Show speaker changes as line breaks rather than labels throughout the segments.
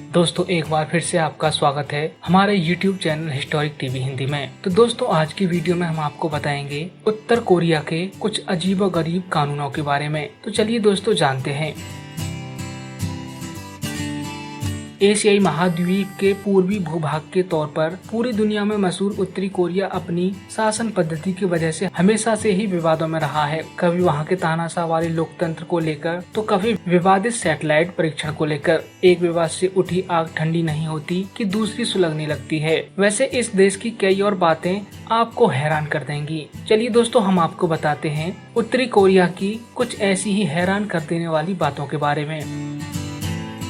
दोस्तों एक बार फिर से आपका स्वागत है हमारे YouTube channel historic TV Hindi में। तो दोस्तों आज की वीडियो में हम आपको बताएंगे उत्तर कोरिया के कुछ अजीबोगरीब कानूनों के बारे में। तो चलिए दोस्तों जानते हैं। एशियाई महाद्वीप के पूर्वी भूभाग के तौर पर पूरी दुनिया में मशहूर उत्तरी कोरिया अपनी शासन पद्धति की वजह से हमेशा से ही विवादों में रहा है। कभी वहां के तानाशाह वाले लोकतंत्र को लेकर तो कभी विवादित सैटेलाइट परीक्षण को लेकर। एक विवाद से उठी आग ठंडी नहीं होती कि दूसरी सुलगने लगती है। वैसे इस देश की कई और बातें आपको हैरान कर देंगी। चलिए दोस्तों हम आपको बताते हैं उत्तरी कोरिया की कुछ ऐसी ही हैरान कर देने वाली बातों के बारे में।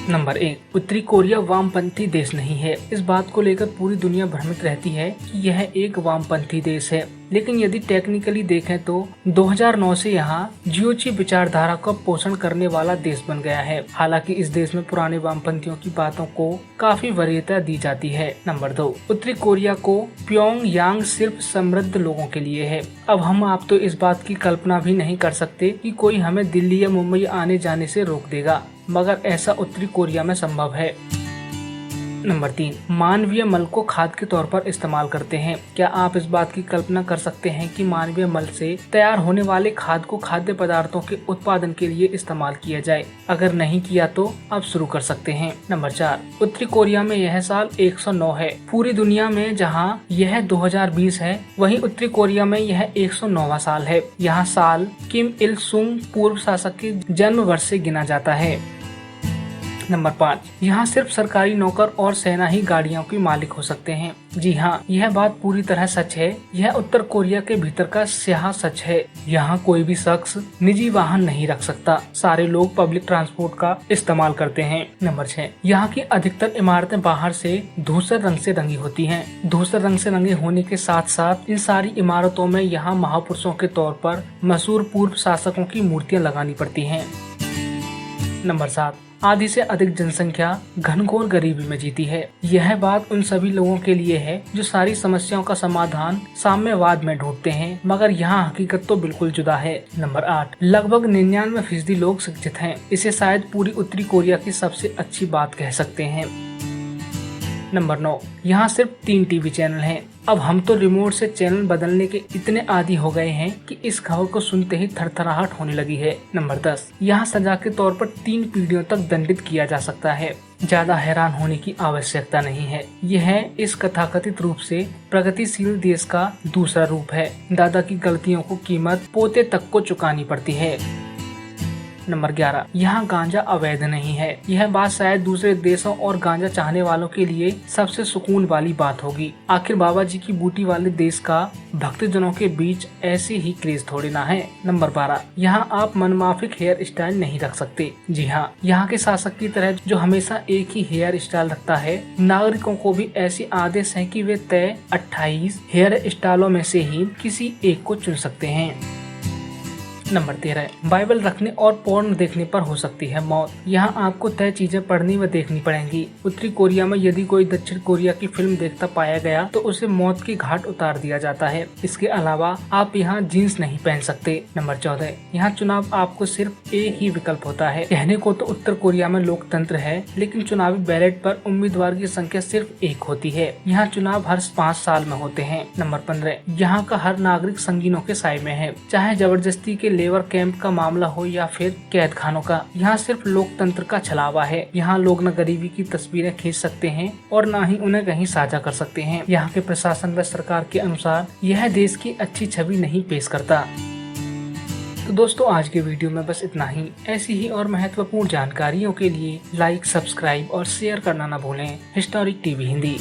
नंबर 1, उत्तरी कोरिया वामपंथी देश नहीं है। इस बात को लेकर पूरी दुनिया भ्रमित रहती है कि यह एक वामपंथी देश है, लेकिन यदि टेक्निकली देखें तो 2009 से यहाँ जियोची विचारधारा का पोषण करने वाला देश बन गया है। हालांकि इस देश में पुराने वामपंथियों की बातों को काफी वरीयता दी जाती है। नंबर 2, उत्तरी कोरिया को प्योंगयांग सिर्फ समृद्ध लोगों के लिए है। अब आप तो इस बात की कल्पना भी नहीं कर सकते कि कोई हमें दिल्ली या मुंबई आने जाने से रोक देगा, मगर ऐसा उत्तरी कोरिया में संभव है। नंबर 3, मानवीय मल को खाद के तौर पर इस्तेमाल करते हैं। क्या आप इस बात की कल्पना कर सकते हैं कि मानवीय मल से तैयार होने वाले खाद को खाद्य पदार्थों के उत्पादन के लिए इस्तेमाल किया जाए? अगर नहीं किया तो आप शुरू कर सकते हैं। नंबर 4, उत्तरी कोरिया में यह साल 109 है। पूरी दुनिया में जहां यह 2020 है, वहीं उत्तरी कोरिया में यह 109वां साल है। यहाँ साल किम इल सुंग पूर्व शासक के जन्म वर्ष से गिना जाता है। नंबर 5, यहाँ सिर्फ सरकारी नौकर और सेना ही गाड़ियों के मालिक हो सकते हैं। जी हाँ, यह बात पूरी तरह सच है। यह उत्तर कोरिया के भीतर का स्याह सच है। यहाँ कोई भी शख्स निजी वाहन नहीं रख सकता। सारे लोग पब्लिक ट्रांसपोर्ट का इस्तेमाल करते हैं। नंबर 6, यहाँ की अधिकतर इमारतें बाहर से धूसर रंग से रंगी होती हैं। धूसर रंग से रंगे होने के साथ साथ इन सारी इमारतों में यहाँ महापुरुषों के तौर पर मशहूर पूर्व शासकों की मूर्तियाँ लगानी पड़ती हैं। नंबर 7, आधी से अधिक जनसंख्या घनघोर गरीबी में जीती है। यह बात उन सभी लोगों के लिए है जो सारी समस्याओं का समाधान साम्यवाद में ढूंढते हैं, मगर यहाँ हकीकत तो बिल्कुल जुदा है। नंबर 8, लगभग 99% लोग शिक्षित हैं। इसे शायद पूरी उत्तरी कोरिया की सबसे अच्छी बात कह सकते हैं। नंबर 9, यहाँ सिर्फ 3 टीवी चैनल हैं। अब हम तो रिमोट से चैनल बदलने के इतने आदी हो गए हैं कि इस खबर को सुनते ही थरथराहट होने लगी है। नंबर 10, यहाँ सजा के तौर पर 3 पीढ़ियों तक दंडित किया जा सकता है। ज्यादा हैरान होने की आवश्यकता नहीं है। यह इस कथाकथित रूप से प्रगतिशील देश का दूसरा रूप है। दादा की गलतियों को कीमत पोते तक को चुकानी पड़ती है। नंबर 11, यहाँ गांजा अवैध नहीं है। यह बात शायद दूसरे देशों और गांजा चाहने वालों के लिए सबसे सुकून वाली बात होगी। आखिर बाबा जी की बूटी वाले देश का भक्तजनों के बीच ऐसे ही क्रेज थोड़ी ना है। नंबर 12, यहाँ आप मनमाफिक हेयर स्टाइल नहीं रख सकते। जी हाँ, यहाँ के शासक की तरह जो हमेशा एक ही हेयर स्टाइल रखता है, नागरिकों को भी ऐसे आदेश है कि वे तय 28 हेयर स्टाइलों में से ही किसी एक को चुन सकते हैं। नंबर 13, बाइबल रखने और पोर्न देखने पर हो सकती है मौत। यहाँ आपको तय चीजें पढ़नी व देखनी पड़ेंगी। उत्तरी कोरिया में यदि कोई दक्षिण कोरिया की फिल्म देखता पाया गया तो उसे मौत की घाट उतार दिया जाता है। इसके अलावा आप यहाँ जीन्स नहीं पहन सकते। नंबर 14, यहाँ चुनाव आपको सिर्फ एक ही विकल्प होता है। कहने को तो उत्तर कोरिया में लोकतंत्र है, लेकिन चुनावी बैलेट पर उम्मीदवार की संख्या सिर्फ एक होती है। यहाँ चुनाव हर 5 साल में होते हैं। नंबर 15, यहाँ का हर नागरिक संगीनों के साए में है, चाहे जबरदस्ती के लेबर कैंप का मामला हो या फिर कैद खानों का। यहाँ सिर्फ लोकतंत्र का छलावा है। यहाँ लोग न गरीबी की तस्वीरें खींच सकते हैं और न ही उन्हें कहीं साझा कर सकते हैं। यहाँ के प्रशासन व सरकार के अनुसार यह देश की अच्छी छवि नहीं पेश करता। तो दोस्तों आज के वीडियो में बस इतना ही। ऐसी ही और महत्वपूर्ण जानकारियों के लिए लाइक, सब्सक्राइब और शेयर करना न भूलें हिस्टोरिक टीवी हिंदी।